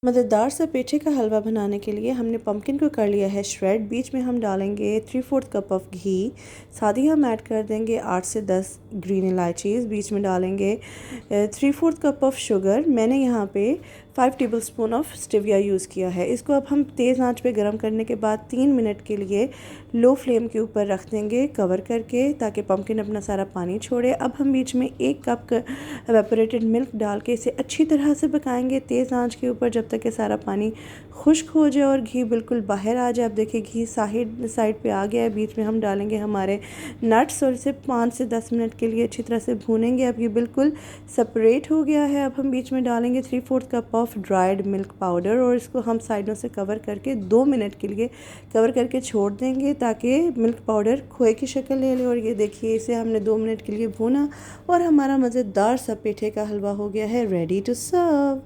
मज़ेदार सा पेठे का हलवा बनाने के लिए हमने पम्पकिन को कर लिया है श्रेड। बीच में हम डालेंगे 3/4 कप ऑफ घी। साथ ही हम ऐड कर देंगे 8 से 10 ग्रीन इलायचीज़। बीच में डालेंगे 3/4 कप ऑफ शुगर। मैंने यहाँ पे 5 टेबलस्पून ऑफ स्टिविया यूज़ किया है। इसको अब हम तेज़ आंच पे गर्म करने के बाद 3 मिनट के लिए लो फ्लेम के ऊपर रख देंगे कवर करके, ताकि पम्पकिन अपना सारा पानी छोड़े। अब हम बीच में 1 कप एवेपोरेटेड मिल्क डाल के इसे अच्छी तरह से पकाएंगे तेज़ आंच के ऊपर, जब तक कि सारा पानी खुश्क हो जाए और घी बिल्कुल बाहर आ जाए। अब देखिए घी साइड पे आ गया है। बीच में हम डालेंगे हमारे नट्स और इसे 5 से 10 मिनट के लिए अच्छी तरह से भूनेंगे। अब ये बिल्कुल सेपरेट हो गया है। अब हम बीच में डालेंगे 3/4 cup of dried milk powder और इसको हम साइडों से कवर करके 2 मिनट के लिए कवर करके छोड़ देंगे, ताकि मिल्क पाउडर खोए की शक्ल ले ले। और ये देखिए इसे हमने 2 मिनट के लिए भूना और हमारा मज़ेदार सा पेठे का हलवा हो गया है रेडी टू सर्व।